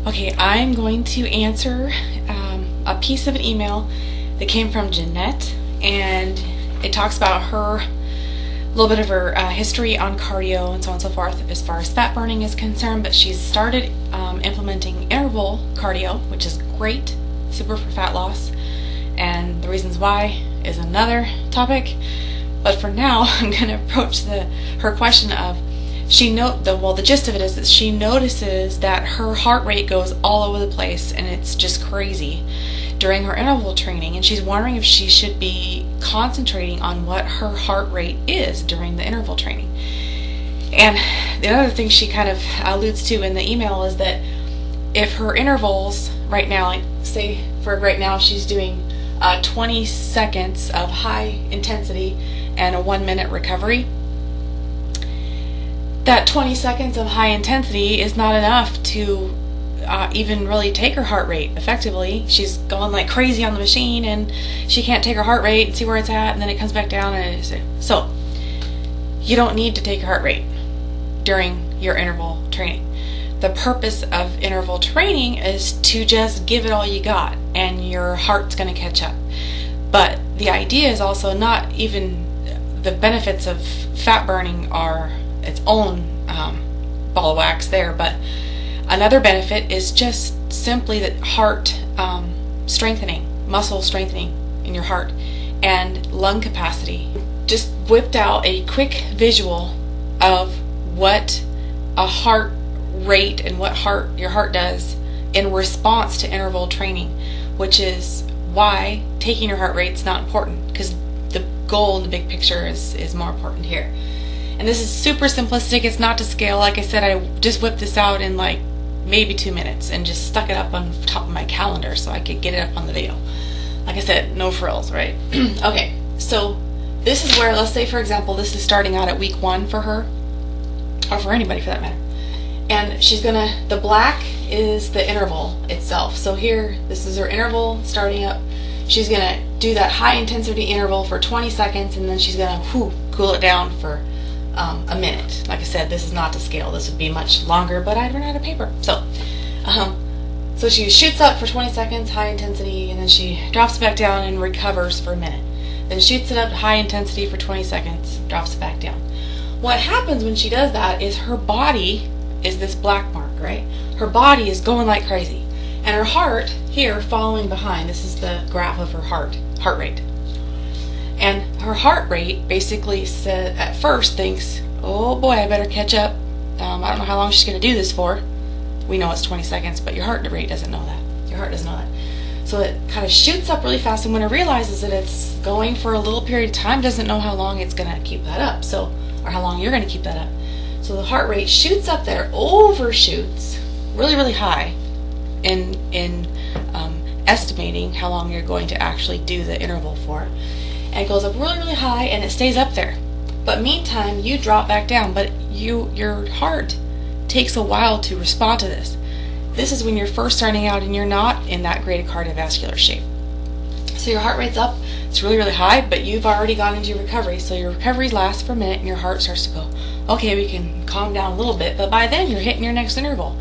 Okay, I'm going to answer a piece of an email that came from Jeanette, and it talks about a little bit of her history on cardio and so on and so forth as far as fat burning is concerned, but she's started implementing interval cardio, which is great, super for fat loss, and the reasons why is another topic. But for now, I'm going to approach her question of the gist of it is that she notices that her heart rate goes all over the place and it's just crazy during her interval training, and she's wondering if she should be concentrating on what her heart rate is during the interval training. And the other thing she kind of alludes to in the email is that if her intervals right now, like say for right now she's doing 20 seconds of high intensity and a 1 minute recovery, that 20 seconds of high intensity is not enough to even really take her heart rate effectively. She's going like crazy on the machine and she can't take her heart rate and see where it's at, and then it comes back down. So you don't need to take your heart rate during your interval training. The purpose of interval training is to just give it all you got and your heart's going to catch up. But the idea is also not even the benefits of fat burning are its own ball of wax there, but another benefit is just simply that heart strengthening, muscle strengthening in your heart, and lung capacity. Just whipped out a quick visual of what a heart rate and what your heart does in response to interval training, which is why taking your heart rate is not important, because the goal in the big picture is more important here. And this is super simplistic. It's not to scale. Like I said, I just whipped this out in like maybe 2 minutes and just stuck it up on top of my calendar so I could get it up on the video. Like I said, no frills, right? Okay, so this is where, let's say for example, this is starting out at week 1 for her, or for anybody for that matter. And she's gonna, the black is the interval itself. So here, this is her interval starting up. She's gonna do that high intensity interval for 20 seconds, and then she's gonna cool it down for a minute. Like I said, this is not to scale. This would be much longer, but I'd run out of paper. So she shoots up for 20 seconds, high intensity, and then she drops back down and recovers for a minute. Then shoots it up to high intensity for 20 seconds, drops it back down. What happens when she does that is her body is this black mark, right? Her body is going like crazy, and her heart here following behind. This is the graph of her heart rate. And her heart rate basically said, at first thinks, oh boy, I better catch up. I don't know how long she's going to do this for. We know it's 20 seconds, but your heart rate doesn't know that. Your heart doesn't know that. So it kind of shoots up really fast, and when it realizes that it's going for a little period of time, doesn't know how long it's going to keep that up, or how long you're going to keep that up. So the heart rate shoots up there, overshoots really, really high in estimating how long you're going to actually do the interval for. And it goes up really, really high, and it stays up there. But meantime, you drop back down, but your heart takes a while to respond to this. This is when you're first starting out and you're not in that great a cardiovascular shape. So your heart rate's up, it's really, really high, but you've already gone into your recovery. So your recovery lasts for a minute and your heart starts to go, okay, we can calm down a little bit, but by then you're hitting your next interval.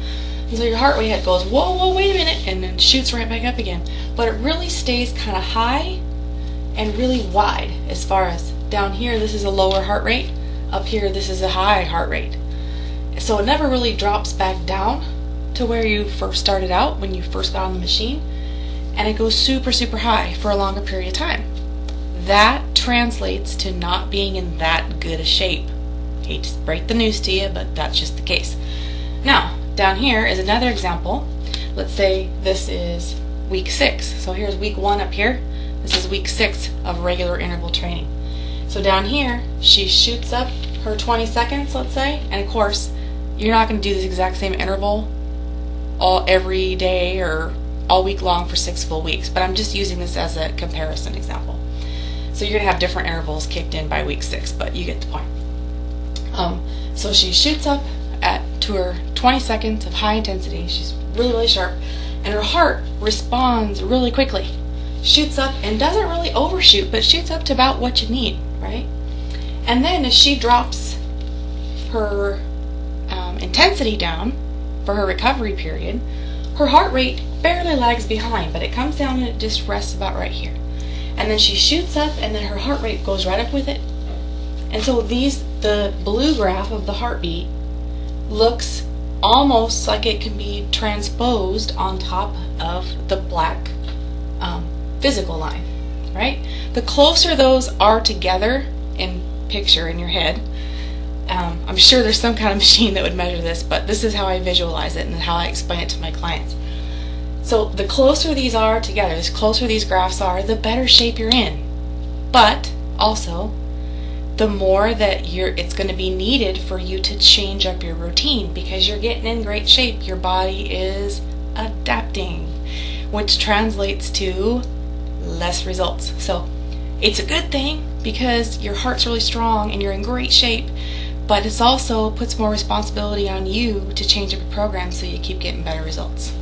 And so your heart rate goes, whoa, wait a minute, and then shoots right back up again. But it really stays kind of high and really wide as far as down here, this is a lower heart rate. Up here, this is a high heart rate. So it never really drops back down to where you first started out when you first got on the machine. And it goes super, super high for a longer period of time. That translates to not being in that good a shape. Hate to break the news to you, but that's just the case. Now, down here is another example. Let's say this is week 6. So here's week 1 up here. This is week 6 of regular interval training. So down here, she shoots up her 20 seconds, let's say, and of course, you're not going to do this exact same interval every day or all week long for 6 full weeks, but I'm just using this as a comparison example. So you're going to have different intervals kicked in by week 6, but you get the point. So she shoots up to her 20 seconds of high intensity. She's really, really sharp, and her heart responds really quickly. Shoots up and doesn't really overshoot, but shoots up to about what you need, right? And then as she drops her intensity down for her recovery period, her heart rate barely lags behind, but it comes down and it just rests about right here. And then she shoots up, and then her heart rate goes right up with it. And so the blue graph of the heartbeat looks almost like it can be transposed on top of the black physical line, right? The closer those are together in picture in your head, I'm sure there's some kind of machine that would measure this, but this is how I visualize it and how I explain it to my clients. So the closer these are together, the closer these graphs are, the better shape you're in. But also, the more that it's going to be needed for you to change up your routine, because you're getting in great shape. Your body is adapting, which translates to less results. So it's a good thing because your heart's really strong and you're in great shape, but it also puts more responsibility on you to change up your program so you keep getting better results.